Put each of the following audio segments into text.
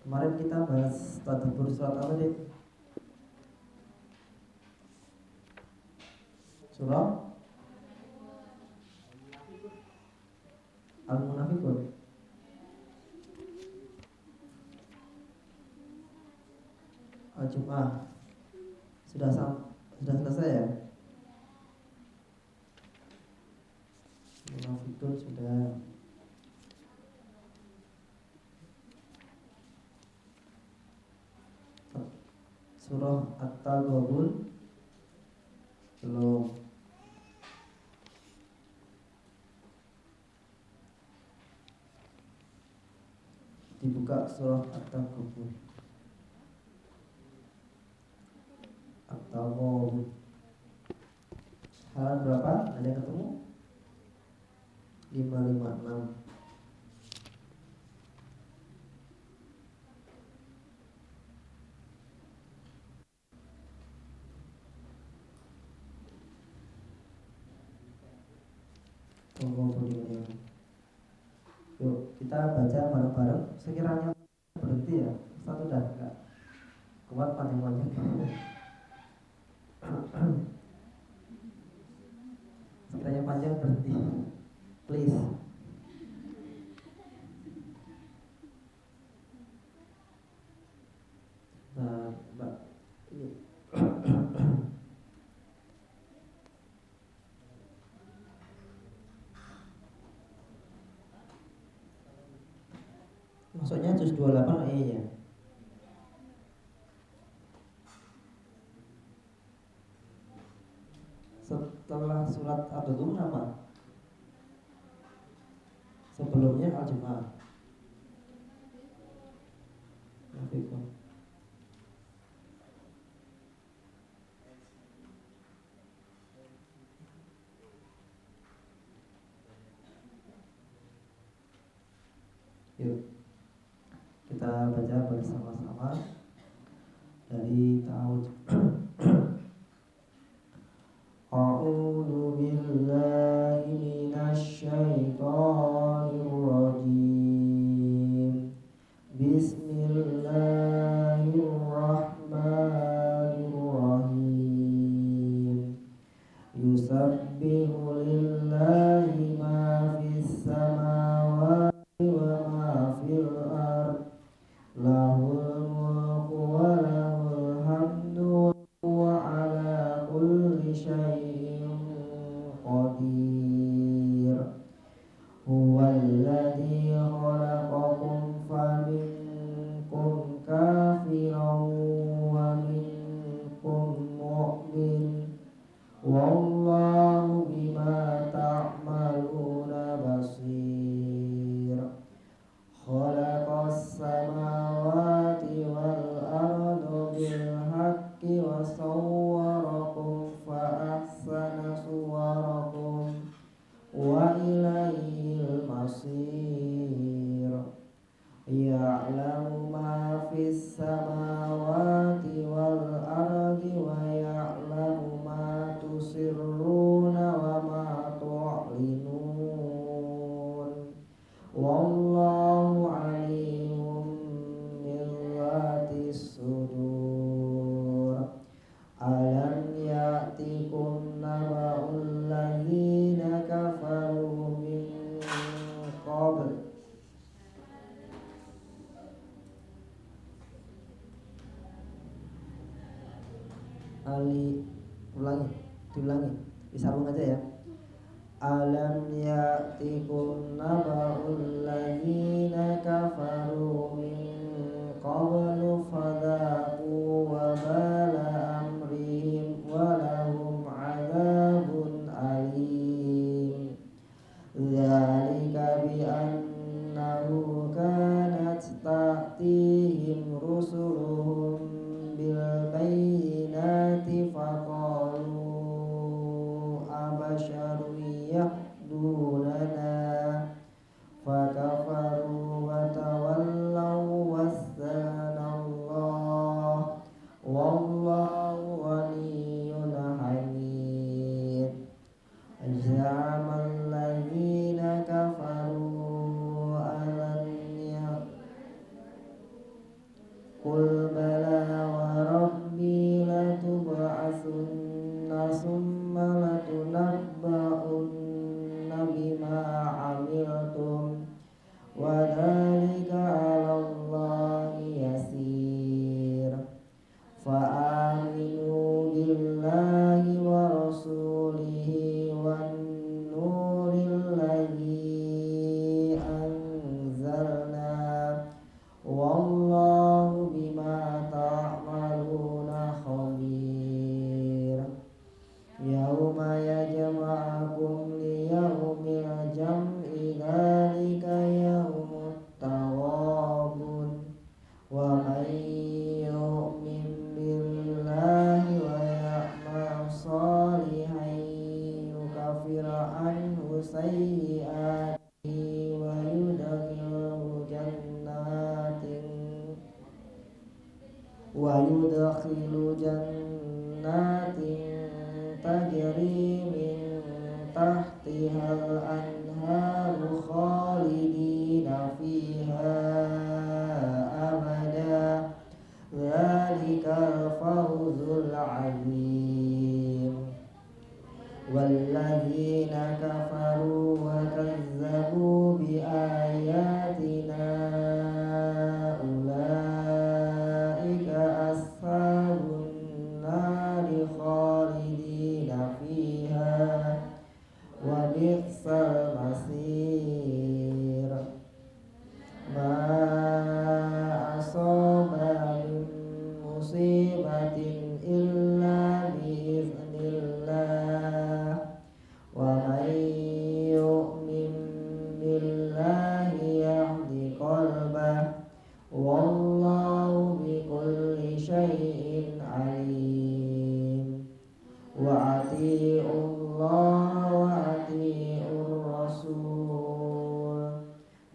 Kemarin kita bahas tadabbur surat apa, Dik? Surah Al-Munafiqun. Al-Jum'ah. Sudah selesai ya? Munafiqun sudah. Surah At-Taghabun belum. Dibuka surah At-Taghabun. At-Taghabun. Halaman berapa? Ada yang ketemu? 556. Yuk kita baca bareng-bareng. Sekiranya berhenti ya, satu dah enggak kuat panjang-panjang. Sekiranya panjang berhenti, please. Nah, Mbak, ini maksudnya juz 28 ya. Setelah surat Ad-Dukhan apa? Sebelumnya Al-Jum'ah. Munafiqun. Yuk kita baca bersama-sama dari ta'awudz. A'udzu billahi minasy syaithanir rajim. Bismillahirrahmanirrahim. Yusabbihu lillahi ma fis samawati wa ma fil ardh. Lahul mulku wa lahul hamdu wa ala kulli syai'in qadir. Huwallazi khalaqakum faminkum kafiran wa minkum mu'min. Wallahu bima ta'maluna basir. Khalaqas samawati wal arda bil haqqi wa sawwarakum fa ahsana suwarakum wa ilaihil masir. Ya'lamu ma fis samawati wal ardi wa ya'lamu ma tusirruna wa ma tu'linun. Wallahu alimun billatis sudur. Alam ya'tikum naba'ul ladzina kafaru min qabl. Diulangi, disambung aja ya. Alam ya'tikum naba'ul ladzina kafaru min qablu fadhaqu wa bala amrihim wa lahum 'adzabun alim. Dzalika bi annahu kanat ta'tihim rusuluhum bil bayyinati faqalu abasharun yahdunana fakafaru wa Qul bala wa rabbi latub'atsunna summa latunabba'unna bima 'amiltum wa dzalika 'alallahi yasir. Fa'aminu billahi wa rasulihi wan nuril ladzi anzalna wallahu bima ta'maluna khabir. Yauma yajma'ukum liyaumil jam'i dzalika yaumut taghabun wa may yu'min billahi wa ya'mal shalihan yukaffir anhu sayyi'atihi wa yudkhilhu jannatin tajri min tahtihal anharu khalidina fiha abada dzalikal fawzul 'azim. Walladzina kafaru wa kazzabu bi ayatina ulaika ashabun nari khalidina fiha wa bi'sal masir. Ma asaba min musibatin illa biiznillah wa may yu'min billahi yahdi qalbah wallahu bikulli syai'in alim. Wa ati'ullaha wa ati'ur rasul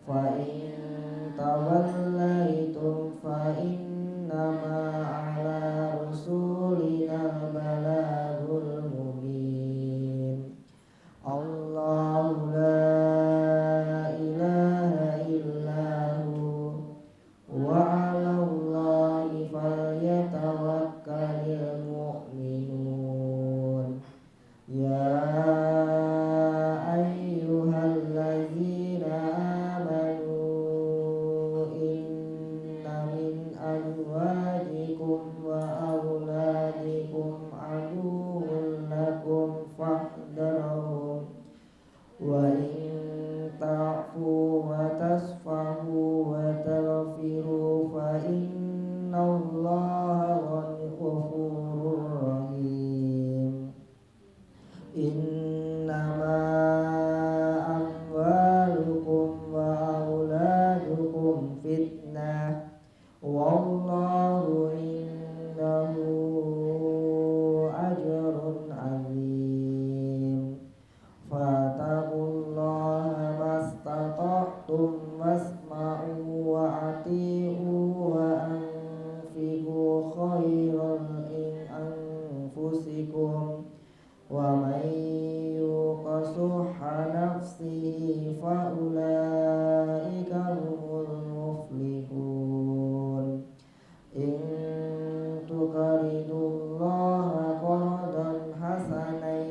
fa in tawallaitum fa innama ala rusulina balagul mubin. Allahu la ilaha illahu wa 'alallahi falyatawakkalul mu'minun. Ya ayyuhalladzina amanu inna min azwajikum wa auladikum aduwwun lakum fahdharuhum wa in ta'fu wa tasfahu wa taghfiru fa innallaha ghafurur rahim. Innama amwalukum wa auladukum fitnah wallahu indahu ajrun 'azim. Fattaqullaha mastata'tum wasma'u wa ati'u wa anfiqu khairan in anfusikum wa may yuqa shuhha nafsihi fa ulaika humul muflihun. In tuqridullaha qardan hasanan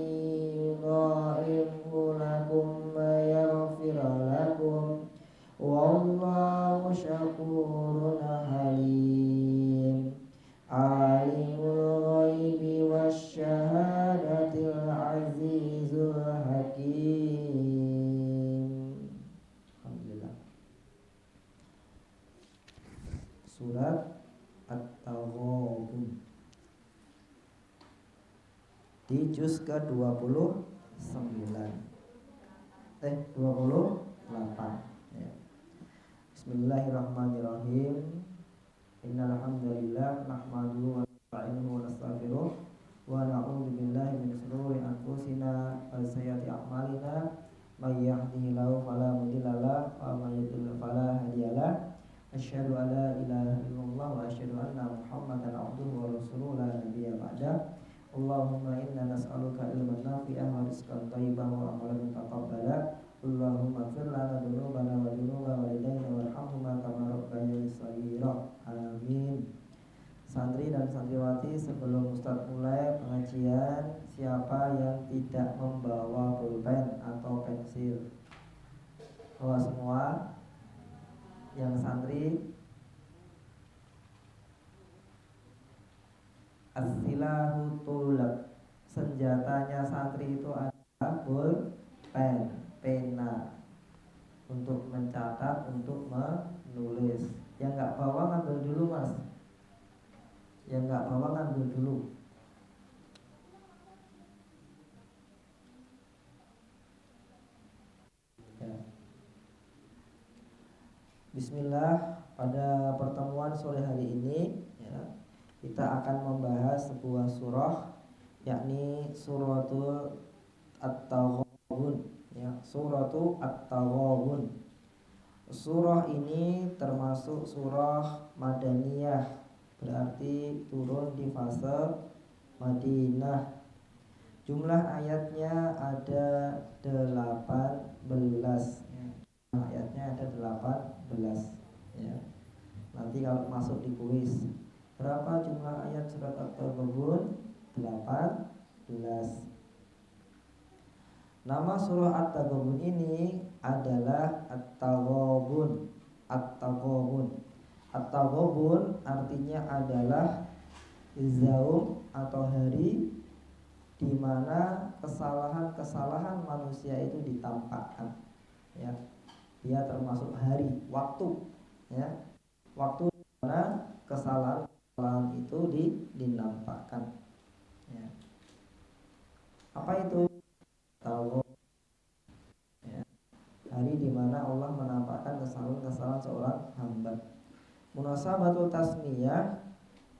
yudha'ifhu lakum wa yaghfir lakum wallahu syakurun halim. Alimul ghaibi wasyahadatil azizul hakim. Alhamdulillah. Surat At-Taghabun di juz ke-29 28 ya. Bismillahirrahmanirrahim. Innal hamdalillah nahmaduhu wa nasta'inuhu wa nastaghfiruh wa na'udzu billahi min shururi anfusina wa sayyiati a'malina may yahdihillahu fala mudilla lahu wa may yudlil fala hadiya lahu. Asyhadu an la ilaha illallah wa asyhadu anna Muhammadan abduhu wa rasuluhu la nabiyya ba'da. Allahumma inna nas'aluka ilman nafi'an wa rizqan thayyiban wa amalan mutaqabbala. Allahumma ighfir lana dhunubana wa dhunuba walidayna warhamhuma kama rabbayani shaghira. Amin. hormati, sebelum Ustadz mulai pengajian, siapa yang tidak membawa pulpen atau pensil? Bawa semua. Yang santri, as-silahu tulab, senjatanya santri itu adalah pulpen, pena, untuk mencatat, untuk menulis. Yang nggak bawa ngambil dulu mas. Yang nggak bawa ngambil dulu. Ya. Bismillah, pada pertemuan sore hari ini ya, kita akan membahas sebuah surah, yakni suratul At-Taghabun ya, suratul At-Taghabun. Surah ini termasuk surah Madaniyah, berarti turun di fase Madinah. Jumlah ayatnya ada 18 ya. Ayatnya ada 18 ya. Nanti kalau masuk di kuis, berapa jumlah ayat surat At-Taghabun? 18. Nama surah At-Taghabun ini adalah At-Taghabun. At-Taghabun. At-Taghabun artinya adalah zaum atau hari di mana kesalahan-kesalahan manusia itu ditampakkan. Ya. Dia termasuk hari, waktu, ya. Waktu di mana kesalahan-kesalahan itu dinampakkan. Ya. Apa itu? Tahu ya, hari di mana Allah menampakkan kesalahan-kesalahan seorang hamba. Munasabatul tasmiyah,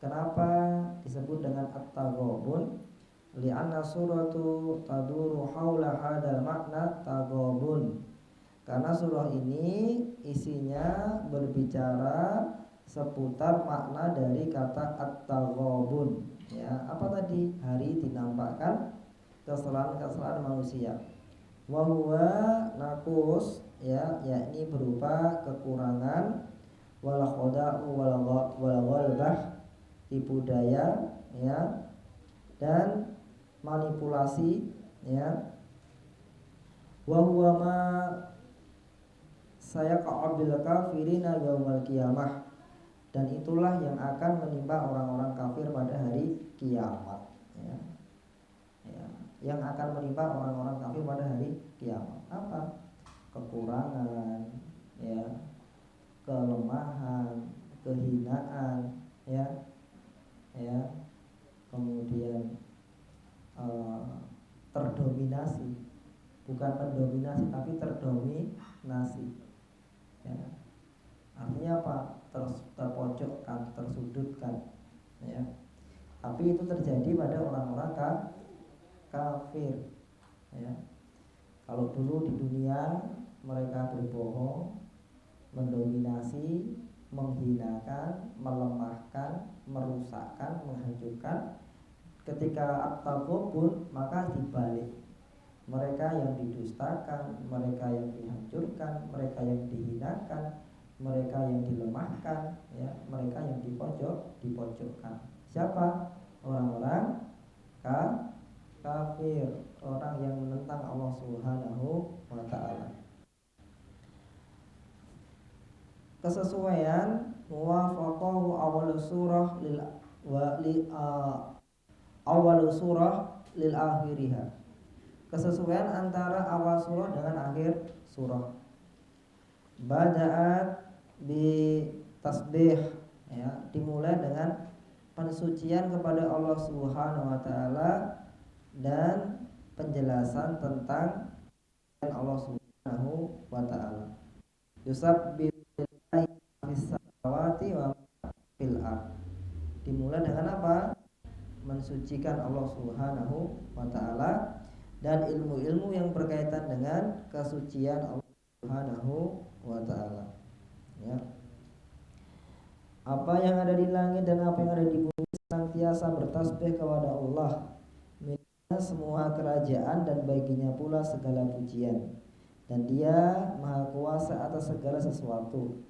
kenapa disebut dengan At-Taghabun? Li'anna suratu taduru haula hadal makna taghabun. Karena surah ini isinya berbicara seputar makna dari kata At-Taghabun. Ya, apa tadi? Hari dinampakkan kesalahan-kesalahan manusia. Wa huwa naqus ya, yakni berupa kekurangan, wal khada'u wal ghalbah, tipu daya ya, dan manipulasi ya. Wa huwa ma sayaqa'u bil kafirina yaumal qiyamah, dan itulah yang akan menimpa orang-orang kafir pada hari kiamat ya. Ya, yang akan menimpa orang-orang kafir pada hari kiamat. Apa? Kekurangan ya, kelemahan, kehinaan ya, ya, kemudian terdominasi, bukan mendominasi tapi terdominasi ya. Artinya apa? Terpojokkan, tersudutkan ya. Tapi itu terjadi pada orang-orang kafir ya. Kalau dulu di dunia mereka berbohong, mendominasi, menghinakan, melemahkan, merusakkan, menghancurkan. Ketika At-Taghabun maka dibalik. Mereka yang didustakan, mereka yang dihancurkan, mereka yang dihinakan, mereka yang dilemahkan ya, mereka yang dipojokkan. Siapa? Orang-orang kafir, orang yang menentang Allah Subhanahu wa ta'ala. Kesesuaian muwafaqahu awal surah lil wa li awal surah lil akhiriha. Kesesuaian antara awal surah dengan akhir surah. Bada'at bi tasbih ya, dimulai dengan pensucian kepada Allah Subhanahu wa ta'ala dan penjelasan tentang Allah Subhanahu wa ta'ala. Yusabbihulillahi fis samawati wa fil ardh. Dimulai dengan apa? Mensucikan Allah Subhanahu wa ta'ala dan ilmu-ilmu yang berkaitan dengan kesucian Allah Subhanahu wa ta'ala ya. Apa yang ada di langit dan apa yang ada di bumi senantiasa bertasbih kepada Allah. Miliknya semua kerajaan dan baginya pula segala pujian, dan Dia maha kuasa atas segala sesuatu.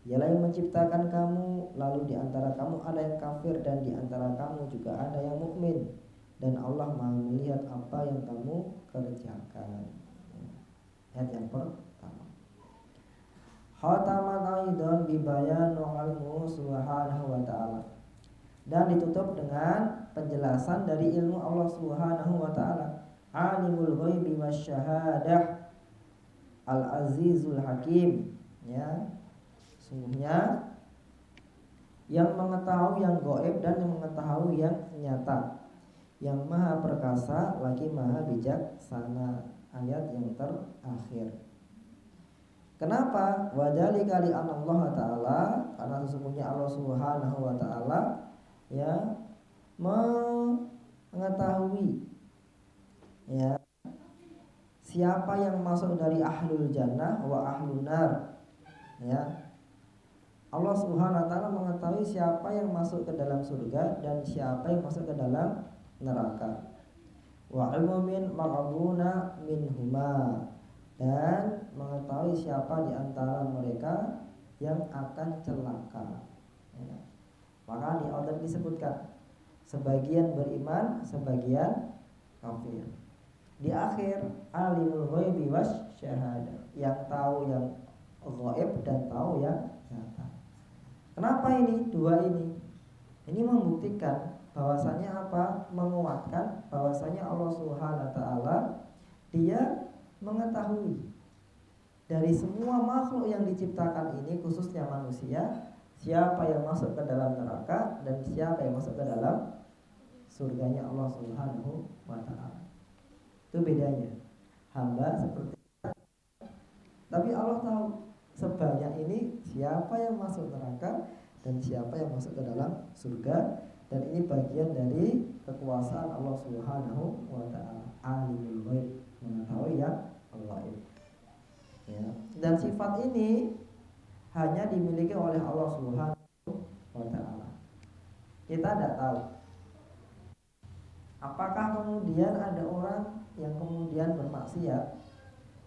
Dialah yang menciptakan kamu, lalu di antara antara kamu ada yang kafir dan di antara kamu juga ada yang mukmin, dan Allah Maha melihat apa yang kamu kerjakan. Ayat yang pertama. Khatamat aidan bi bayanu ilmu subhanahu wa ta'ala. Dan ditutup dengan penjelasan dari ilmu Allah Subhanahu wa ta'ala. Alimul ghaibi wasyahadah al-azizul hakim. Ya. Sungguhnya yang mengetahui yang gaib dan yang mengetahui yang nyata, yang maha perkasa lagi maha bijaksana. Ayat yang terakhir. Kenapa? Wadzalika li Allah ta'ala, karena sesungguhnya Allah Subhanahu wa ta'ala ya mengetahui ya siapa yang masuk dari ahlul jannah wa ahlun nar. Ya. Allah Subhanahu wa ta'ala mengetahui siapa yang masuk ke dalam surga dan siapa yang masuk ke dalam neraka. Wa ilmumin ma'abuna minhuma, dan mengetahui siapa di antara mereka yang akan celaka. Ya. Maka di ayat disebutkan sebagian beriman, sebagian kafir. Di akhir alimul ghaibi wasyahadah, yang tahu yang ghaib dan tahu yang nyata. Kenapa ini? Dua ini. Ini membuktikan bahwasanya apa? Menguatkan bahwasanya Allah Subhanahu wa ta'ala dia mengetahui dari semua makhluk yang diciptakan ini, khususnya manusia, siapa yang masuk ke dalam neraka dan siapa yang masuk ke dalam surganya Allah Subhanahu wa ta'ala. Itu bedanya. Hamba seperti, tapi Allah tahu sebanyak ini siapa yang masuk neraka dan siapa yang masuk ke dalam surga, dan ini bagian dari kekuasaan Allah Subhanahu wa ta'ala. Alimul ghaib, mengetahui yang ghaib. Ya. Dan sifat ini hanya dimiliki oleh Allah Subhanahu wa ta'ala. Kita tidak tahu apakah kemudian ada orang yang kemudian bermaksiat.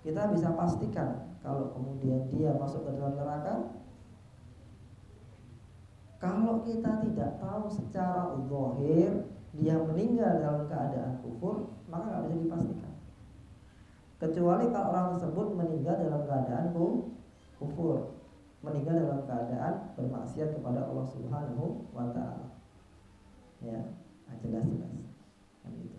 Kita bisa pastikan kalau kemudian dia masuk ke dalam neraka. Kalau kita tidak tahu secara zahir dia meninggal dalam keadaan kufur, maka tidak bisa dipastikan. Kecuali kalau orang tersebut meninggal dalam keadaan kufur, meninggal dalam keadaan bermaksiat kepada Allah Subhanahu wa ta'ala. Ya, jelas-jelas. Kan gitu.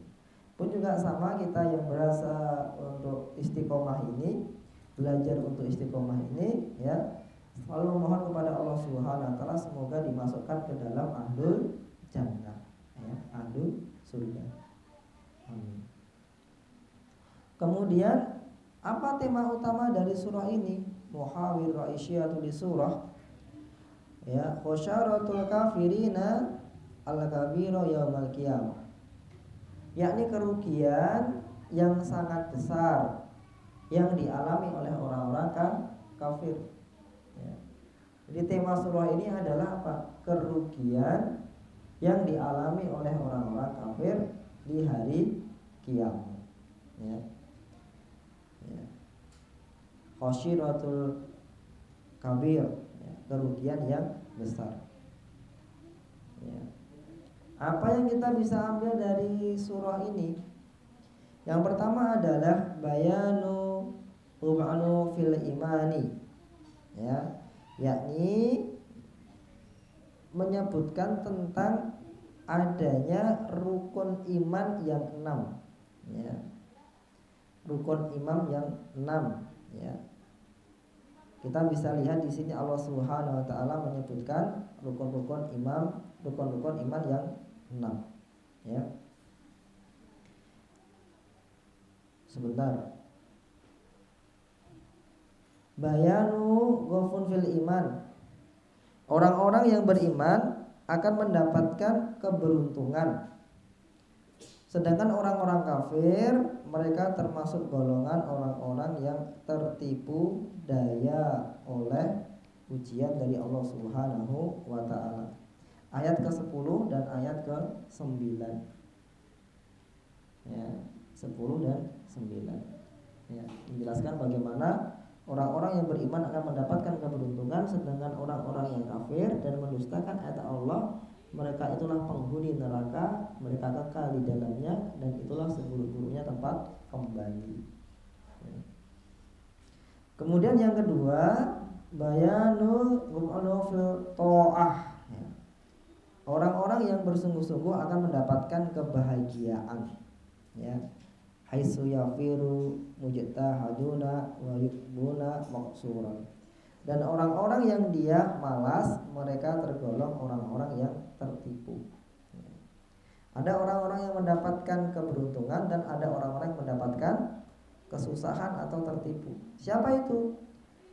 Pun juga sama, kita yang berasa untuk istiqomah ini, belajar untuk istiqomah ini, ya, selalu memohon kepada Allah Subhanahu wa ta'ala semoga dimasukkan ke dalam ahlul jannah, ya, ahlul surga. Amin. Kemudian apa tema utama dari surah ini? Muhawir ra'isyatu li surah, ya, khusyaratul kafirina al-kabira yaumal qiyamah, yakni kerugian yang sangat besar yang dialami oleh orang-orang kafir. Ya. Jadi tema surah ini adalah apa? Kerugian yang dialami oleh orang-orang kafir di hari kiamat. Ya. Ya. Khasyiratul kabir, ya, kerugian yang besar. Ya. Apa yang kita bisa ambil dari surah ini? Yang pertama adalah bayanu rub'anu fil imani, ya, yakni menyebutkan tentang adanya rukun iman yang 6, ya. Rukun iman yang 6, ya. Kita bisa lihat di sini Allah Subhanahu wa ta'ala menyebutkan rukun-rukun iman yang 6, ya. Sebentar. Bayanu ghafun fil iman. Orang-orang yang beriman akan mendapatkan keberuntungan. Sedangkan orang-orang kafir, mereka termasuk golongan orang-orang yang tertipu daya oleh ujian dari Allah Subhanahu wa ta'ala. Ayat ke-10 dan ayat ke-9. Ya, 10 dan 9. Ya, menjelaskan bagaimana orang-orang yang beriman akan mendapatkan keberuntungan, sedangkan orang-orang yang kafir dan mendustakan ayat Allah, mereka itulah penghuni neraka, mereka kekal di dalamnya, dan itulah seburuk-buruknya tempat kembali. Kemudian yang kedua, bayanul fil ta'ah. Orang-orang yang bersungguh-sungguh akan mendapatkan kebahagiaan. Ya. Haitsu yafiru mujtahaduna wa yukbuna maqsuran. Dan orang-orang yang dia malas, mereka tergolong orang-orang yang tertipu. Ada orang-orang yang mendapatkan keberuntungan dan ada orang-orang yang mendapatkan kesusahan atau tertipu. Siapa itu?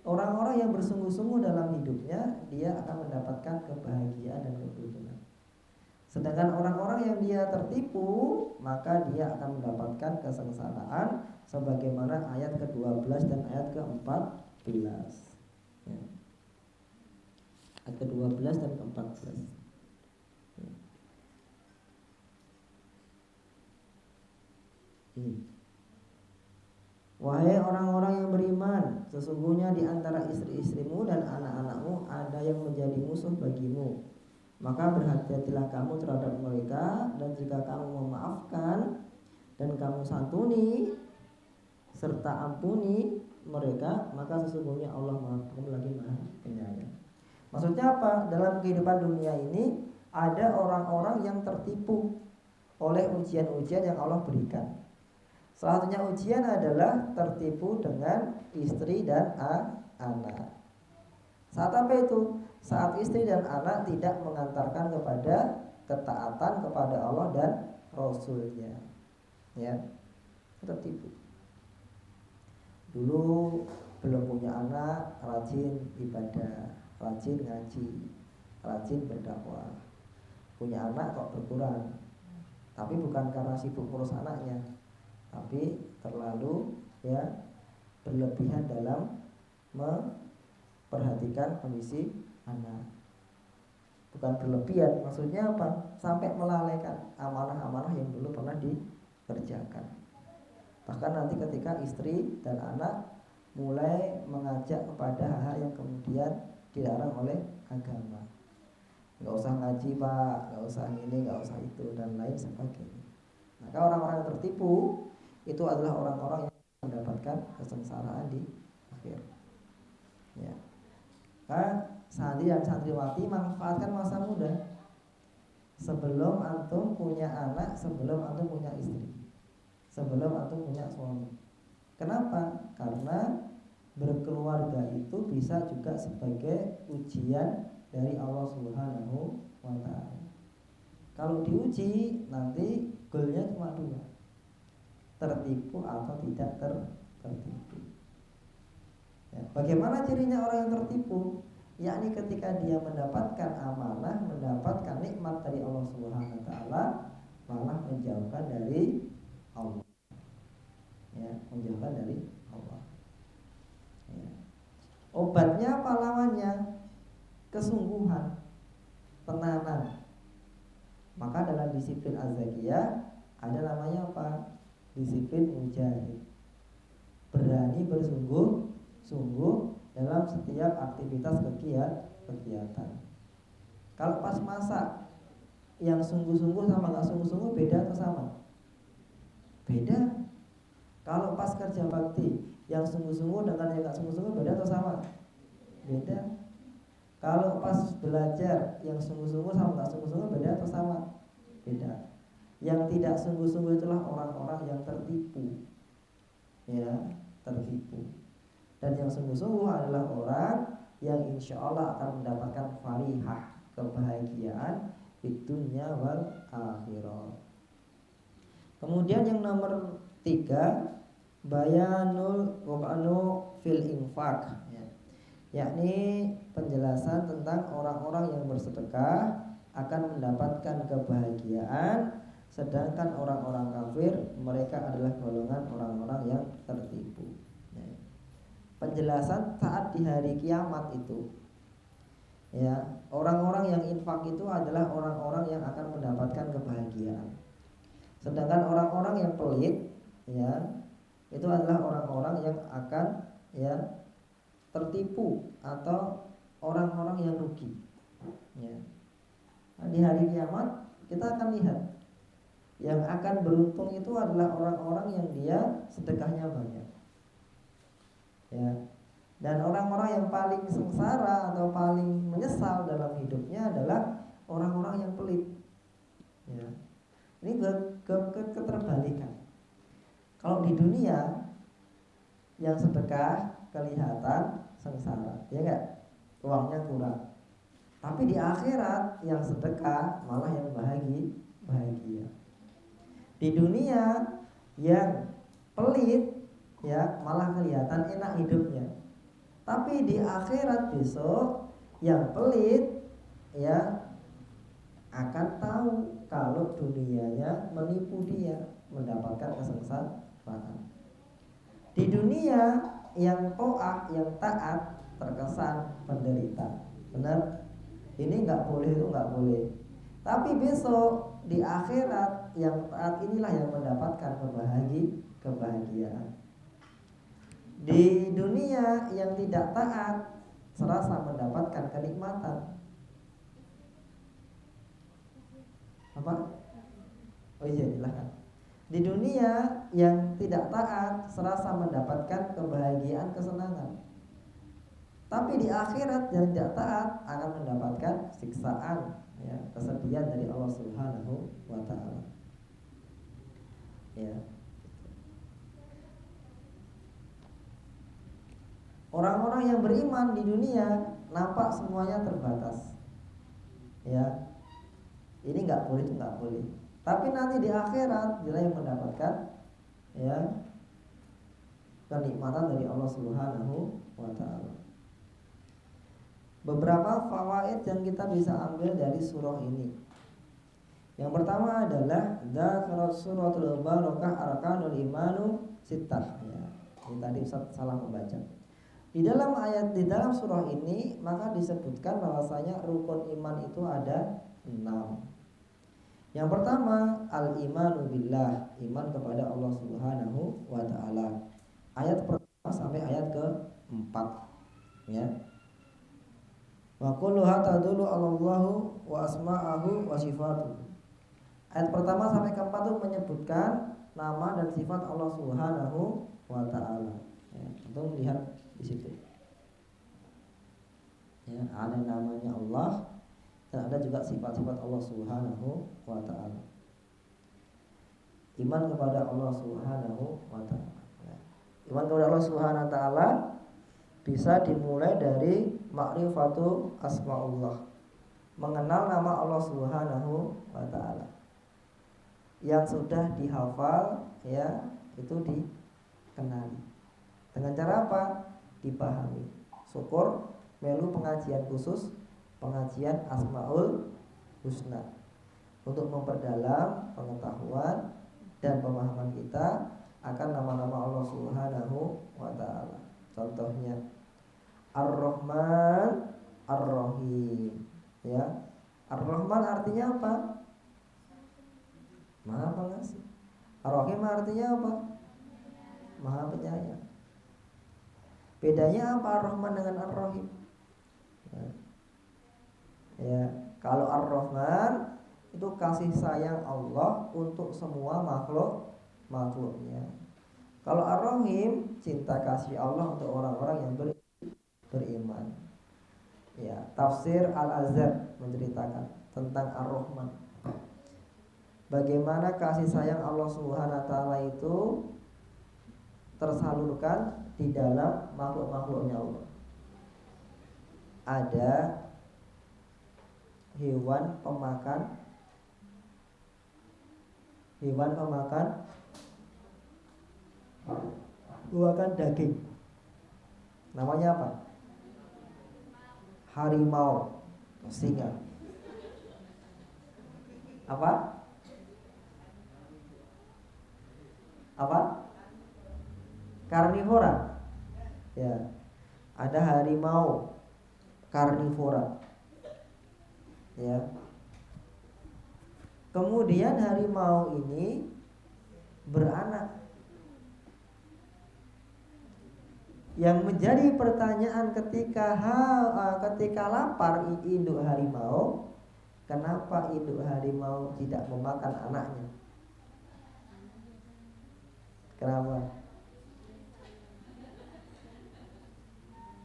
Orang-orang yang bersungguh-sungguh dalam hidupnya, dia akan mendapatkan kebahagiaan dan keberuntungan. Sedangkan orang-orang yang dia tertipu, maka dia akan mendapatkan kesengsaraan sebagaimana ayat ke-12 dan ayat ke-14. Ya. Ayat ke-12 dan ke-14. Ya. Ini. Wahai orang-orang yang beriman, sesungguhnya di antara istri-istrimu dan anak-anakmu ada yang menjadi musuh bagimu. Maka berhati-hatilah kamu terhadap mereka, dan jika kamu memaafkan dan kamu santuni serta ampuni mereka, maka sesungguhnya Allah Maha lagi Maha Penyayang. Maksudnya apa? Dalam kehidupan dunia ini ada orang-orang yang tertipu oleh ujian-ujian yang Allah berikan. Salah satunya ujian adalah tertipu dengan istri dan anak. Saat apa itu? Saat istri dan anak tidak mengantarkan kepada ketaatan kepada Allah dan Rasulnya. Ya, tertipu. Dulu belum punya anak, rajin ibadah, rajin ngaji, rajin berdakwah. Punya anak kok berkurang. Tapi bukan karena sibuk ngurus anaknya, tapi terlalu berlebihan dalam memperhatikan kondisi anak. Bukan berlebihan, maksudnya apa? Sampai melalaikan amanah-amanah yang dulu pernah dikerjakan. Bahkan nanti ketika istri dan anak mulai mengajak kepada hal-hal yang kemudian dilarang oleh agama. Gak usah ngaji pak, gak usah ini, gak usah itu, dan lain sebagainya. Maka orang-orang yang tertipu itu adalah orang-orang yang mendapatkan kesengsaraan di akhir. Ya. Kan santri dan santriwati manfaatkan masa muda sebelum antum punya anak, sebelum antum punya istri, sebelum antum punya suami. Kenapa? Karena berkeluarga itu bisa juga sebagai ujian dari Allah Subhanahu wa ta'ala. Kalau diuji nanti goalnya cuma dua, tertipu atau tidak tertipu. Ya, bagaimana cirinya orang yang tertipu? Yakni ketika dia mendapatkan amanah, mendapatkan nikmat dari Allah Subhanahu wa ta'ala, malah menjauhkan dari Allah. Ya, menjauhkan dari Allah. Ya. Obatnya apa lawannya? Kesungguhan, tenanan. Maka dalam disiplin az-zakiyah ada namanya apa? Disiplin mujahid. Berani bersungguh-sungguh dalam setiap aktivitas kegiatan. Kalau pas masak, yang sungguh-sungguh sama gak sungguh-sungguh beda atau sama? Beda. Kalau pas kerja bakti, yang sungguh-sungguh dengan yang gak sungguh-sungguh beda atau sama? Beda. Kalau pas belajar, yang sungguh-sungguh sama gak sungguh-sungguh beda atau sama? Beda. Yang tidak sungguh-sungguh itulah orang-orang yang tertipu. Ya, tertipu. Dan yang sungguh-sungguh adalah orang yang insya Allah akan mendapatkan farihah, kebahagiaan di dunia wal akhirah. Kemudian yang nomor 3, bayanul waqanu fil infaq, yakni penjelasan tentang orang-orang yang bersedekah akan mendapatkan kebahagiaan, sedangkan orang-orang kafir mereka adalah golongan orang-orang yang tertipu. Penjelasan saat di hari kiamat itu, ya, orang-orang yang infak itu adalah orang-orang yang akan mendapatkan kebahagiaan, sedangkan orang-orang yang pelit, ya, itu adalah orang-orang yang akan tertipu atau orang-orang yang rugi. Ya. di hari kiamat kita akan lihat yang akan beruntung itu adalah orang-orang yang dia sedekahnya banyak. Ya. Dan orang-orang yang paling sengsara atau paling menyesal dalam hidupnya adalah orang-orang yang pelit. Ya. Ini keterbalikan. Kalau di dunia yang sedekah kelihatan sengsara, ya enggak? Uangnya kurang. Tapi di akhirat yang sedekah malah yang bahagia. Di dunia yang pelit ya malah kelihatan enak hidupnya. Tapi di akhirat besok yang pelit ya akan tahu kalau dunianya menipu dia, mendapatkan kesengsaraan. Di dunia yang to'ah, yang taat terkesan penderita. Benar? Ini nggak boleh, itu nggak boleh. Tapi besok di akhirat yang taat inilah yang mendapatkan kebahagiaan. Di dunia yang tidak taat serasa mendapatkan kenikmatan. Apa? Oh iya, silahkan. Di dunia yang tidak taat serasa mendapatkan kebahagiaan, kesenangan. Tapi di akhirat yang tidak taat akan mendapatkan siksaan, ya, kesedihan dari Allah Subhanahu wa taala. Ya. Orang-orang yang beriman di dunia nampak semuanya terbatas. Ya. Ini enggak boleh, itu enggak boleh. Tapi nanti di akhirat dia yang mendapatkan ya kenikmatan dari Allah Subhanahu wa taala. Beberapa fawaid yang kita bisa ambil dari surah ini. Yang pertama adalah dzakarat suratul barakah arkanul imanu sittah, ya. Ini tadi Ustaz salah membaca. Di dalam surah ini maka disebutkan bahwasanya rukun iman itu ada 6. Yang pertama al-imanu billah, iman kepada Allah Subhanahu wa taala. Ayat pertama sampai ayat ke-4, ya. Wa kulluha tadullu 'ala Allah wa asma'ahu wa sifatuhu. Ayat pertama sampai ke-4 itu menyebutkan nama dan sifat Allah Subhanahu wa taala. Ya, untuk lihat di situ. Ya, ada namanya Allah dan ada juga sifat-sifat Allah Subhanahu wa taala. Iman kepada Allah Subhanahu wa taala. Ya. Iman kepada Allah Subhanahu wa taala bisa dimulai dari ma'rifatu asma'ullah, mengenal nama Allah Subhanahu wa taala. Yang sudah dihafal ya itu dikenali. Dengan cara apa? Dipahami. Syukur melu pengajian khusus, pengajian Asmaul Husna, untuk memperdalam pengetahuan dan pemahaman kita akan nama-nama Allah Subhanahu wa taala. Contohnya Ar-Rahman, Ar-Rahim. Ya. Ar-Rahman artinya apa? Maha Pengasih. Ar-Rahim artinya apa? Maha Penyayang. Bedanya apa Ar-Rahman dengan Ar-Rahim? Ya, kalau Ar-Rahman itu kasih sayang Allah untuk semua makhluknya. Kalau Ar-Rahim cinta kasih Allah untuk orang-orang yang beriman. Ya, tafsir Al-Azhar menceritakan tentang Ar-Rahman. Bagaimana kasih sayang Allah Subhanahu wa taala itu tersalurkan di dalam makhluk-makhluknya Allah. Ada hewan pemakan daging. Namanya apa? Harimau, singa. Apa? Karnivora. Ya. Ada harimau karnivora. Ya. Kemudian harimau ini beranak. Yang menjadi pertanyaan ketika lapar induk harimau, Kenapa induk harimau tidak memakan anaknya? Kenapa?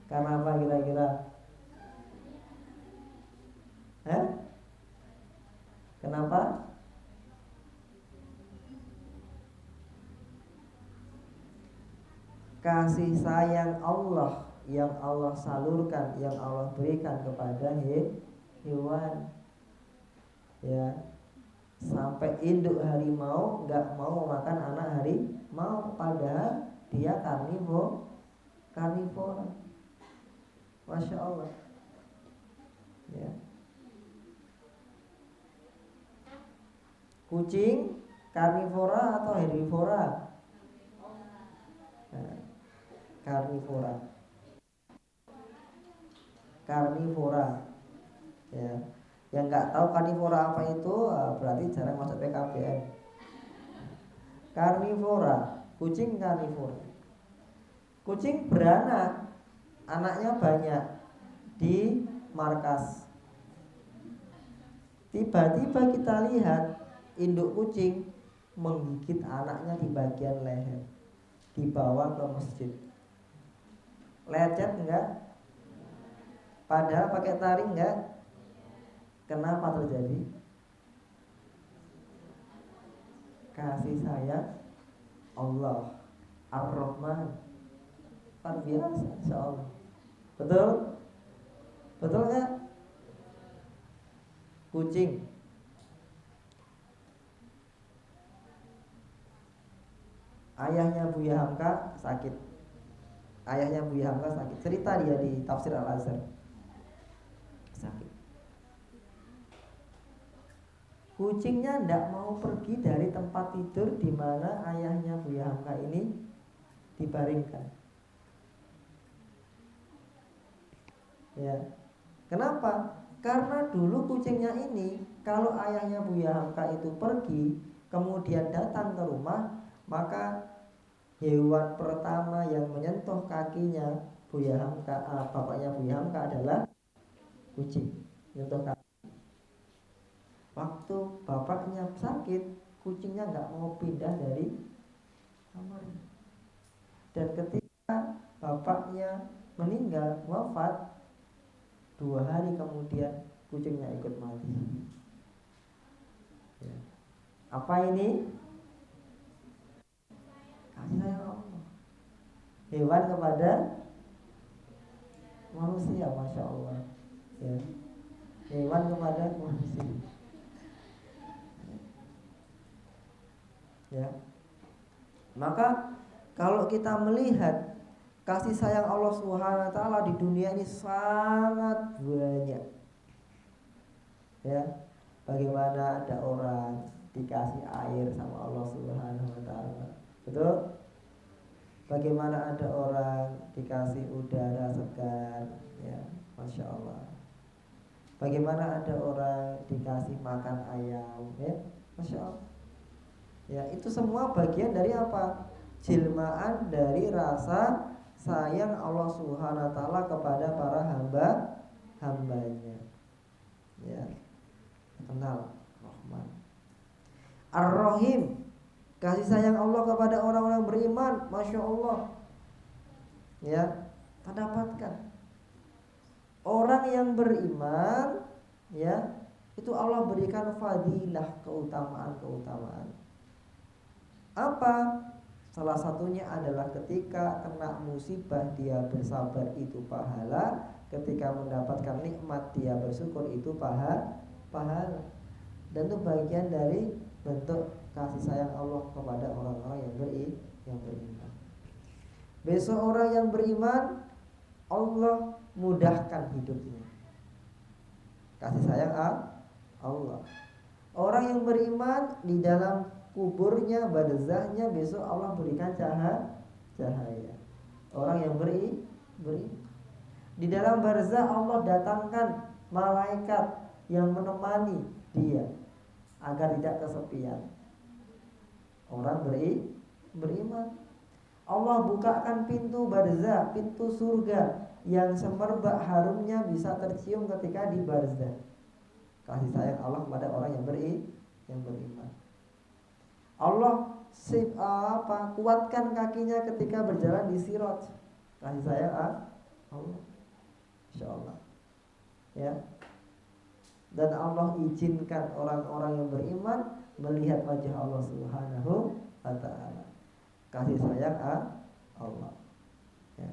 Karena apa kira-kira? Kenapa? Kasih sayang Allah yang Allah salurkan, yang Allah berikan kepada hewan, ya, sampai induk harimau nggak mau makan anak harimau, padahal dia karnivora. Masya Allah, ya. Kucing karnivora atau herbivora? Nah, karnivora, ya. Yang nggak tahu karnivora apa itu berarti jarang masuk PKBN. Karnivora, kucing karnivora. Kucing beranak, anaknya banyak di markas. Tiba-tiba kita lihat induk kucing menggigit anaknya di bagian leher, dibawa ke masjid. Lecet enggak? Padahal pakai taring enggak? Kenapa terjadi? Kasih sayang Allah Ar-Rahman, luar biasa, insya Allah. Betul? Betul enggak? Kucing, ayahnya Buya Hamka sakit. Cerita dia di Tafsir Al-Azhar, sakit. Kucingnya tidak mau pergi dari tempat tidur di mana ayahnya Buya Hamka ini dibaringkan. Ya. Kenapa? Karena dulu kucingnya ini kalau ayahnya Buya Hamka itu pergi kemudian datang ke rumah, maka hewan pertama yang menyentuh kakinya Buya Hamka, bapaknya Buya Hamka adalah kucing. Menyentuh kaki. Waktu bapaknya sakit, kucingnya nggak mau pindah dari kamarnya. Dan ketika bapaknya meninggal, wafat, 2 hari kemudian kucingnya ikut mati. Ya. Apa ini? Kasih sayang Allah. Hewan kepada manusia, Masya Allah, ya. Hewan kepada manusia, ya. Maka kalau kita melihat kasih sayang Allah Subhanahu wa taala di dunia ini sangat banyak. Ya. Bagaimana ada orang dikasih air sama Allah Subhanahu wa taala. Betul? Bagaimana ada orang dikasih udara segar, ya, Masya Allah. Bagaimana ada orang dikasih makan ayam, ya, Masya Allah. Ya, itu semua bagian dari apa? Jelmaan dari rasa sayang Allah Subhanahu wa taala kepada para hambanya. Ya. Kenal Rahman. Ar-Rahim, kasih sayang Allah kepada orang-orang beriman, Masya Allah. Ya, kita dapatkan orang yang beriman, ya, itu Allah berikan fadilah, keutamaan. Apa? Salah satunya adalah ketika kena musibah dia bersabar, itu pahala. Ketika mendapatkan nikmat dia bersyukur, itu pahala. Dan itu bagian dari bentuk kasih sayang Allah kepada orang-orang yang beriman. Besok orang yang beriman, Allah mudahkan hidupnya. Kasih sayang Allah. Orang yang beriman di dalam kuburnya, barzahnya, besok Allah berikan cahaya. Orang yang beriman di dalam barzah, Allah datangkan malaikat yang menemani dia agar tidak kesepian. Orang beriman, Allah bukakan pintu barzah, pintu surga yang semerbak harumnya bisa tercium ketika di barzah. kasih sayang Allah kepada orang yang beriman. Allah kuatkan kakinya ketika berjalan di sirat. Kasih sayang Allah. Insyaallah. Ya. Dan Allah izinkan orang-orang yang beriman melihat wajah Allah Subhanahu wa taala. Kasih sayang Allah. Ya.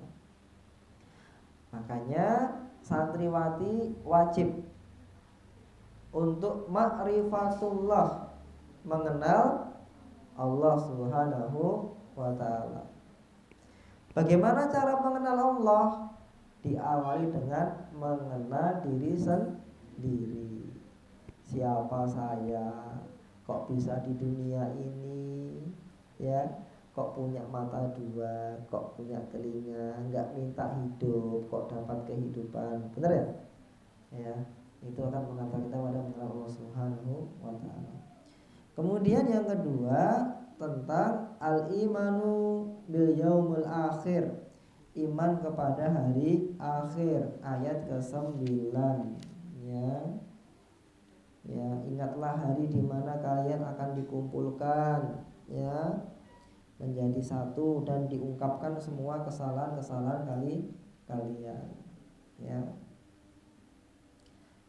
Makanya santriwati wajib untuk ma'rifatullah, mengenal Allah Subhanahu wa taala. Bagaimana cara mengenal Allah? Diawali dengan mengenal diri sendiri. Siapa saya? Kok bisa di dunia ini? Ya, kok punya mata dua, kok punya telinga, nggak minta hidup, kok dapat kehidupan. Benar ya? Ya, itu akan mengantar kita pada mengenal Allah Subhanahu wa taala. Kemudian yang kedua tentang al-imanu bil yaumil akhir, iman kepada hari akhir, ayat ke-9. Ya, ingatlah hari di mana kalian akan dikumpulkan, ya, menjadi satu dan diungkapkan semua kesalahan-kesalahan kalian. Ya.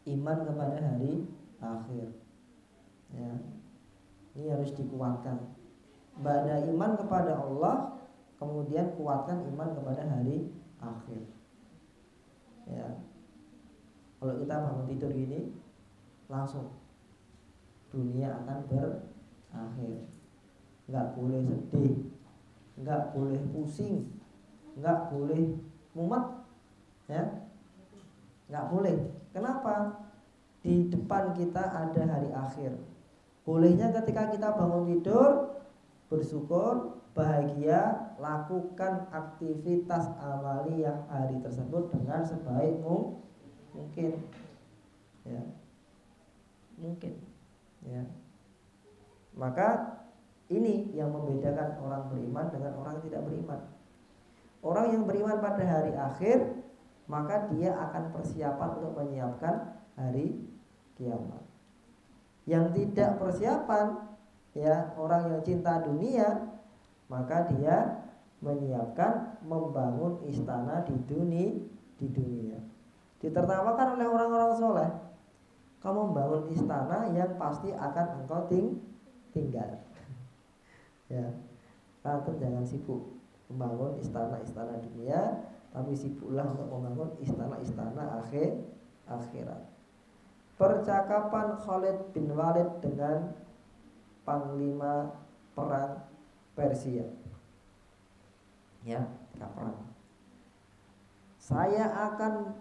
Iman kepada hari akhir. Ya. Ini harus dikuatkan. Pada iman kepada Allah, kemudian kuatkan iman kepada hari akhir. Ya. Kalau kita bangun tidur gini, langsung dunia akan berakhir. Enggak boleh sedih, enggak boleh pusing, enggak boleh mumet, ya. Enggak boleh. Kenapa? Di depan kita ada hari akhir. Bolehnya ketika kita bangun tidur, bersyukur, bahagia, lakukan aktivitas amaliyah hari tersebut dengan sebaik mungkin. Ya. Mungkin. Ya. Maka ini yang membedakan orang beriman dengan orang yang tidak beriman. Orang yang beriman pada hari akhir, maka dia akan persiapan untuk menyiapkan hari kiamat. Yang tidak persiapan, ya, orang yang cinta dunia, maka dia menyiapkan membangun istana di dunia. Ditertawakan oleh orang-orang soleh. Kamu membangun istana yang pasti akan engkau tinggal. Ya, kamu jangan sibuk membangun istana-istana dunia, tapi sibuklah untuk membangun istana-istana akhirat. Percakapan Khalid bin Walid dengan panglima perang Persia. Ya, perang. Saya akan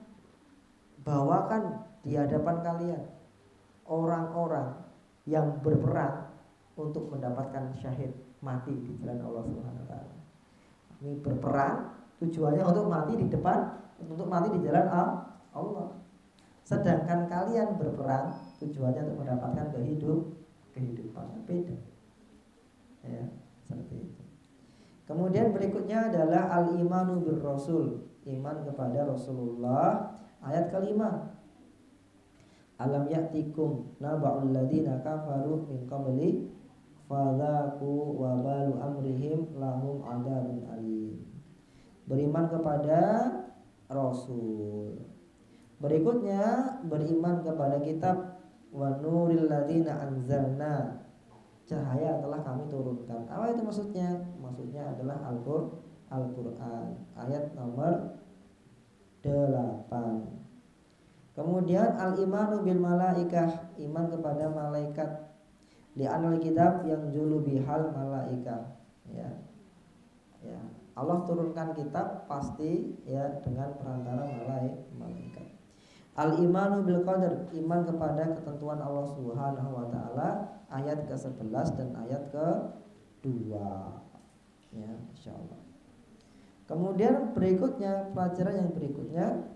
bawakan di hadapan kalian orang-orang yang berperang untuk mendapatkan syahid, mati di jalan Allah Subhanahu wa taala. Ini berperang tujuannya untuk mati di jalan Allah. Sedangkan kalian berperang tujuannya untuk mendapatkan kehidupan. Beda. Ya, seperti itu. Kemudian berikutnya adalah al-imanu bir rasul, iman kepada Rasulullah, ayat kelima. Alam ya'tikum naba'ul ladina kafaru min qabli fadzaku wa balu amrihim lahum adzabun alim. Beriman kepada Rasul. Berikutnya beriman kepada kitab wa nuril ladzina anzalna, cahaya telah kami turunkan. Apa itu maksudnya? Maksudnya adalah Al-Qur'an ayat nomor 8. Kemudian al-imanu bil malaikah, iman kepada malaikat. Li'anal kitab yang julu bihal malaikah. Ya. Ya. Allah turunkan kitab pasti ya dengan perantara malaikat. Al-imanu bil qadar, iman kepada ketentuan Allah Subhanahu wa taala, ayat ke-11 dan ayat ke-2. Ya, insyaallah. Kemudian berikutnya, pelajaran yang berikutnya,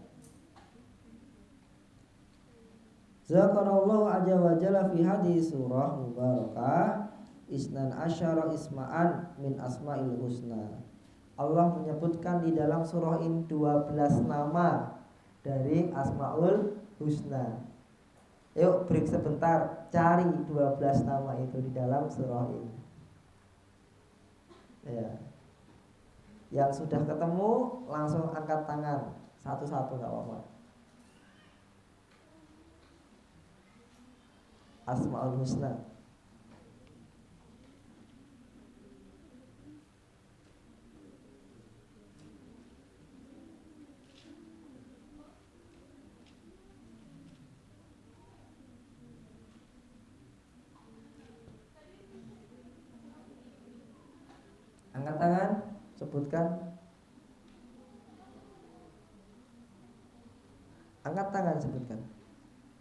zakarallahu azza wa jalla fi hadhihi surah mubarakah isnan asyara isma'an min asma'il husna. Allah menyebutkan di dalam surah ini 12 nama dari Asmaul Husna. Yuk break sebentar, cari 12 nama itu di dalam surah ini. Ya. Yang sudah ketemu langsung angkat tangan satu-satu, nggak apa-apa. Asmaul Husna. Angkat tangan, sebutkan. Angkat tangan, sebutkan.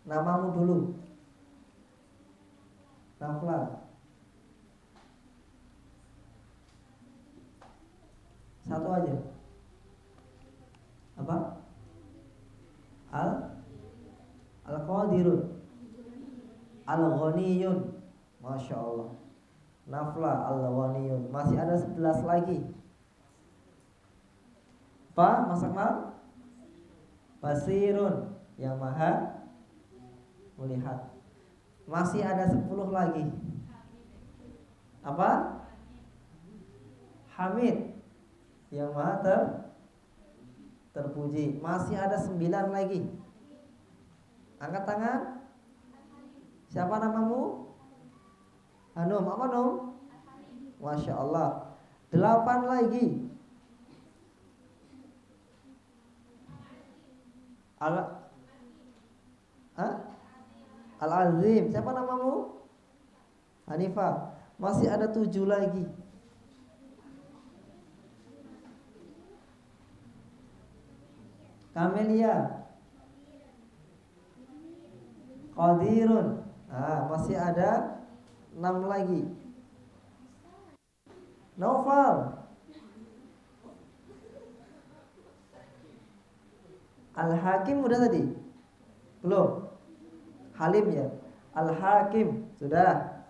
Namamu dulu. Nafla. Satu aja. Apa? Al-Qadirun. Al-Ghaniyun. Masya Allah. Nafla Al-Ghaniyun. Masih ada 11 lagi. Apa? Mas Akmal? Basirun, yang maha melihat. Masih ada 10 lagi. Apa? Hamid, yang maha terpuji. Masih ada 9 lagi. Angkat tangan. Siapa namamu? Hanum, apa Num? Masya Allah. 8 lagi. Al-Azim. Siapa namamu? Hanifah. Masih ada 7 lagi. Kamelia. Qadirun. Masih ada 6 lagi. Naufal. Al-Hakim udah tadi? Belum? Halim ya? Al-Hakim sudah?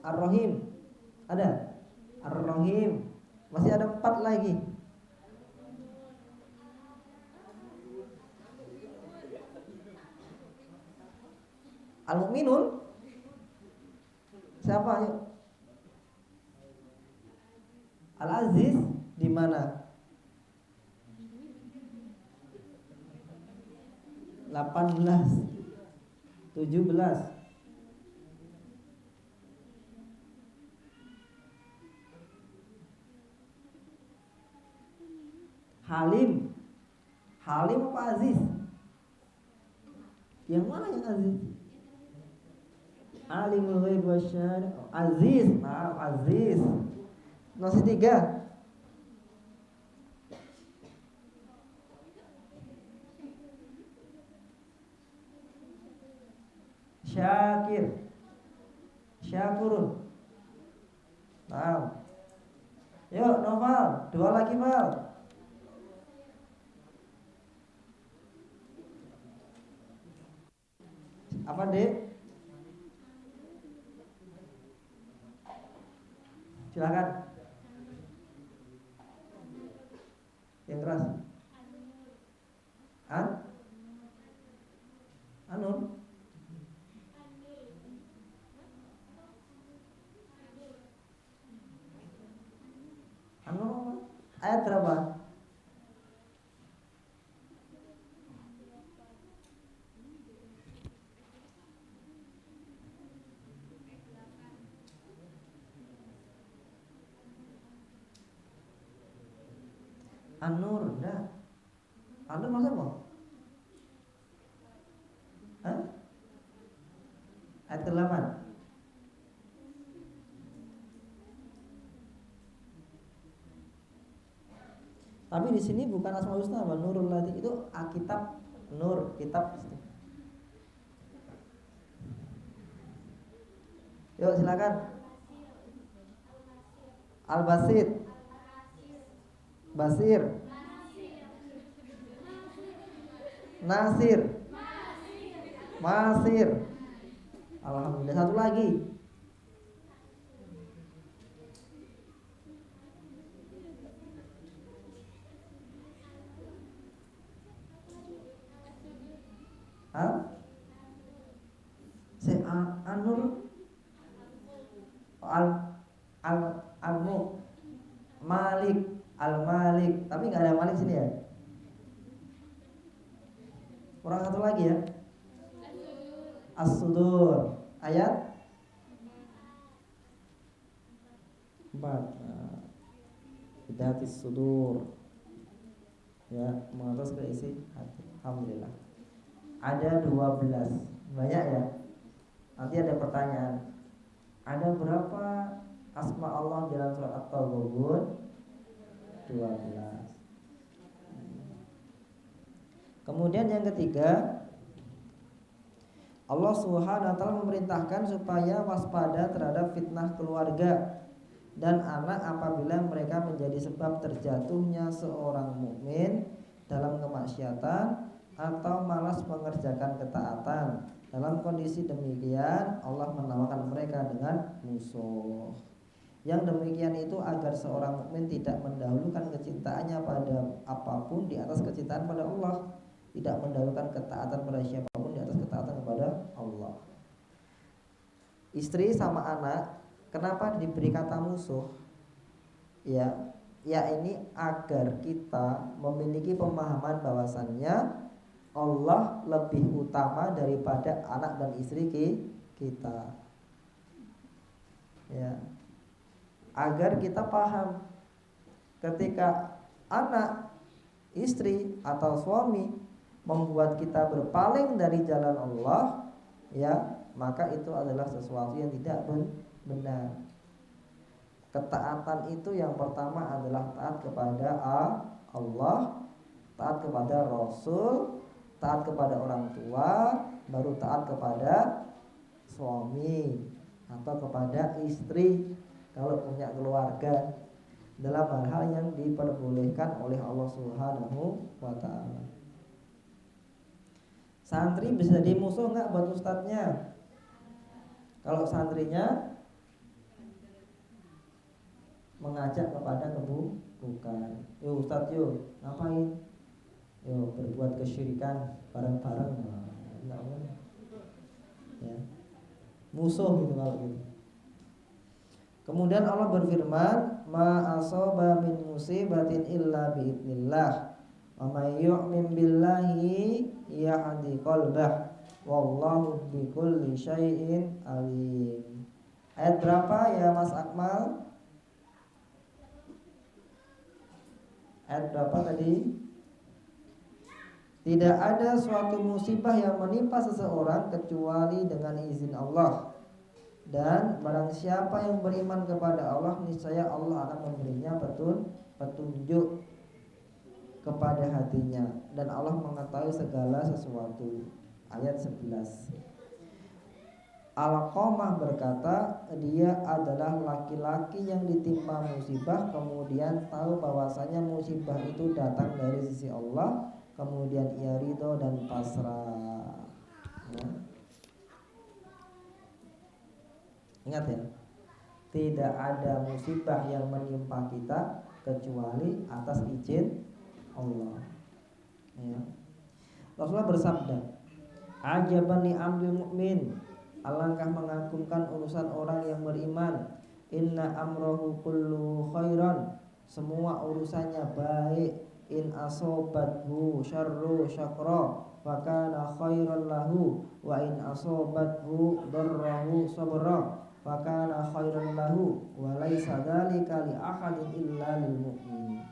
Ar-Rahim ada? Ar-Rahim. Masih ada 4 lagi. Al-Mu'minun. Siapa? Ayo. Al-Aziz di mana? 18, 17. Halim. Halim apa Aziz? Yang mana yang Aziz? Alimul ghaib wasyahada. Aziz. Aziz. Masih 3. Syakir. Syakurun. Yuk Noval, 2 lagi Val. Apa Dek? Silakan. Yang keras. Anur. Anur. Ayat berapa? Anur, enggak. Anur maksud apa? Ayat ke-8. Tapi di sini bukan Asmaul Husna, Nurul Lati itu kitab Nur, kitab. Yuk silakan. Al-Basit. Basir. Nasir. Masir. Alhamdulillah, 1 lagi. Al An-Nur al Malik, Al-Malik, tapi nggak ada Malik sini ya. Kurang satu lagi ya. As-Sudur ayat 4. Bidatis sudur ya, mengatas ke isi hati. Alhamdulillah. Ada 12. Banyak ya. Nanti ada pertanyaan. Ada berapa asma Allah dalam surat At-Taghabun? 12. Kemudian yang ketiga, Allah Subhanahu wa taala memerintahkan supaya waspada terhadap fitnah keluarga dan anak apabila mereka menjadi sebab terjatuhnya seorang mukmin dalam kemaksiatan atau malas mengerjakan ketaatan. Dalam kondisi demikian Allah menamakan mereka dengan musuh. Yang demikian itu agar seorang mukmin tidak mendahulukan kecintaannya pada apapun di atas kecintaan pada Allah, tidak mendahulukan ketaatan pada siapapun di atas ketaatan kepada Allah. Istri sama anak, kenapa diberi kata musuh? Ya ini agar kita memiliki pemahaman bahwasannya Allah lebih utama daripada anak dan istri kita. Ya. Agar kita paham ketika anak, istri atau suami membuat kita berpaling dari jalan Allah, ya, maka itu adalah sesuatu yang tidak benar. Ketaatan itu yang pertama adalah taat kepada Allah, taat kepada Rasul, taat kepada orang tua, baru taat kepada suami atau kepada istri kalau punya keluarga, dalam hal-hal yang diperbolehkan oleh Allah Subhanahu wa ta'ala. Santri bisa jadi musuh nggak buat ustadznya? Kalau santrinya mengajak kepada keburukan, yo ustadz yo ngapain? Yo berbuat kesyirikan bareng-bareng, nggak boleh. Ya. Musuh gitu kalau gitu. Kemudian Allah berfirman, ma asaba min musibatin illa biidznillah. Wa may yu'min billahi yahdi qalbah wallahu bikulli syai'in alim. Ayat berapa ya Mas Akmal? Ayat berapa tadi? Tidak ada suatu musibah yang menimpa seseorang kecuali dengan izin Allah. Dan barang siapa yang beriman kepada Allah, niscaya Allah akan memberinya petunjuk kepada hatinya, dan Allah mengetahui segala sesuatu. Ayat 11. Al-Qamah berkata, dia adalah laki-laki yang ditimpa musibah, kemudian tahu bahwasanya musibah itu datang dari sisi Allah, kemudian ia ridho dan pasrah. Ya. Ingat ya, tidak ada musibah yang menimpa kita kecuali atas izin Allah. Ya. Rasulullah bersabda, ajaban li amril mu'min, alangkah mengagumkan urusan orang yang beriman. Inna amrohu kullu khairan, semua urusannya baik. In asobathu syarru syakra fakana khairan lahu, wa in asobathu darrahu sabra fakana khairan lahu, wa laisa dzalika li ahadin illa lil mu'min.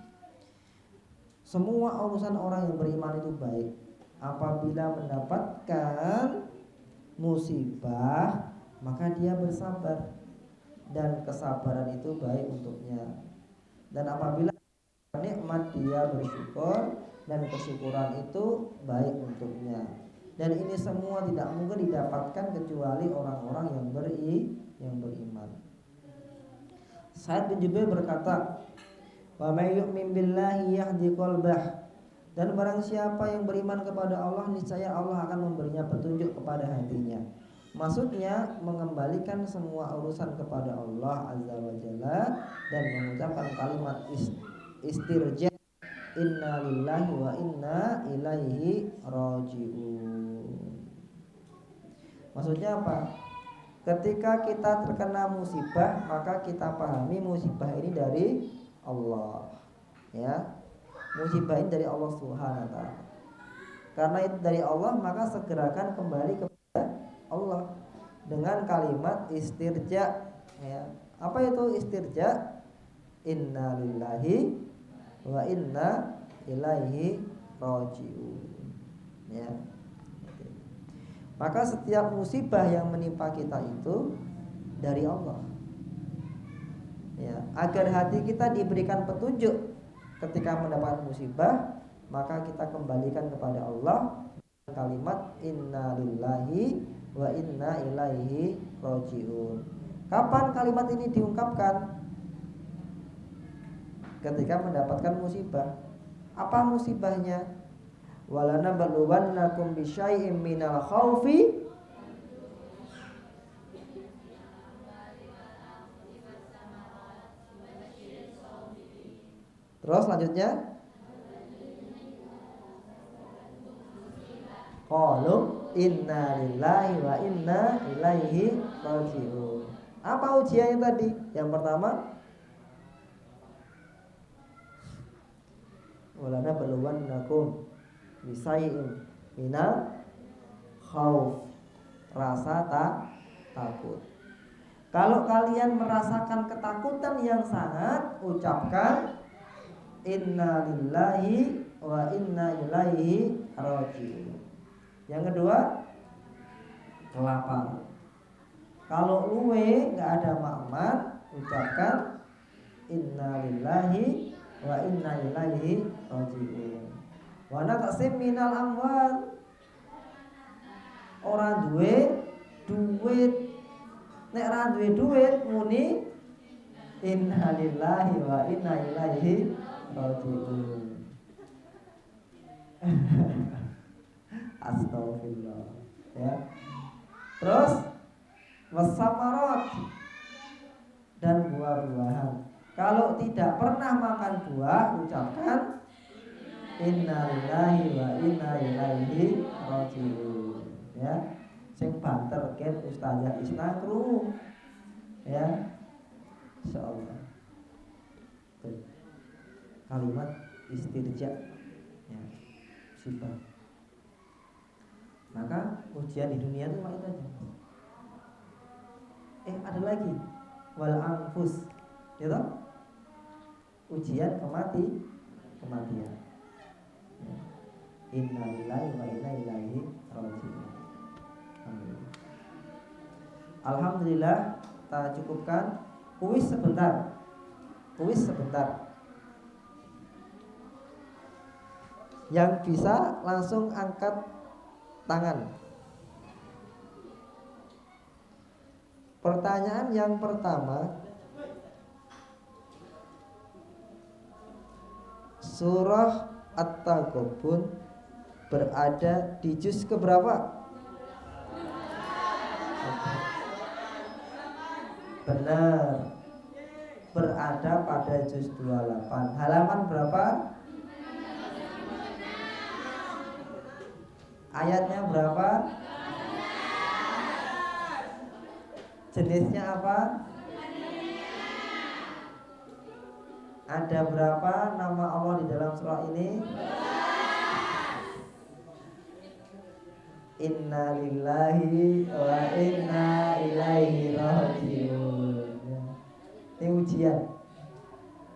Semua urusan orang yang beriman itu baik. Apabila mendapatkan musibah, maka dia bersabar, dan kesabaran itu baik untuknya. Dan apabila nikmat, dia bersyukur, dan kesyukuran itu baik untuknya. Dan ini semua tidak mungkin didapatkan kecuali orang-orang yang beriman. Sa'id bin Jubair berkata, wa may yu'min billahi yahdi qalbah, dan barang siapa yang beriman kepada Allah, niscaya Allah akan memberinya petunjuk kepada hatinya. Maksudnya mengembalikan semua urusan kepada Allah Azza wa Jalla dan mengucapkan kalimat istirja, inna lillahi wa inna ilaihi raji'un. Maksudnya apa? Ketika kita terkena musibah, maka kita pahami musibah ini dari Allah. Ya. Musibah ini dari Allah Subhanahu wa taala. Karena itu dari Allah, maka segerakan kembali kepada Allah dengan kalimat istirja. Ya. Apa itu istirja? Inna lillahi wa inna ilaihi raji'un. Ya. Maka setiap musibah yang menimpa kita itu dari Allah. Ya, agar hati kita diberikan petunjuk ketika mendapat musibah, maka kita kembalikan kepada Allah kalimat inna lillahi wa inna ilaihi raji'un. Kapan kalimat ini diungkapkan? Ketika mendapatkan musibah. Apa musibahnya? Walana baluwannakum bisyai'im minal khaufi terus selanjutnya qalu inna lillahi wa inna ilaihi raji'un. Apa ujiannya tadi? Yang pertama walana baluwannakum bisyai'im minal khauf, rasa takut. Kalau kalian merasakan ketakutan yang sangat, ucapkan inna lillahi wa inna ilaihi raji'un. Yang kedua, kelaparan. Kalau luwe nggak ada makmur, ucapkan inna lillahi wa inna ilaihi raji'un. Wa naqsim minal amwal. Ora duwe duit, nek ora duwe duit muni inna lillahi wa inna ilaihi raji'un. Astagfirullah. Ya. Terus wasamarat dan buah-buahan. Kalau tidak pernah makan buah, ucapkan inna lillahi wa inna ilaihi raji'un. Ya. Sing banter ken Ustazah Isna krungu. Ya. Insyaallah. Kalimat istirja. Ya. Sifat. Maka ujian di dunia itu cuma itu aja. Ada lagi wal anfus, ya toh? Ujian kematian. Ya. Inna lillahi wa inna ilaihi raji'un. Alhamdulillah, kita cukupkan. Kuis sebentar. Yang bisa langsung angkat tangan. Pertanyaan yang pertama, surah At-Taghabun berada di juz keberapa? Benar, berada pada juz 28. Halaman berapa? Ayatnya berapa? Jenisnya apa? Ada berapa nama Allah di dalam surah ini? Inna lillahi wa inna ilaihi raji'un. Ini ujian.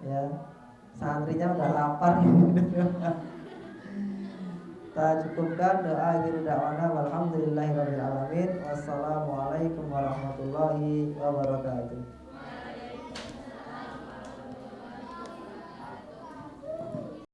Ya. Santrinya udah lapar. Kita cukupkan doa akhir da'wana walhamdulillahirabbil alamin. Wassalamualaikum warahmatullahi wabarakatuh.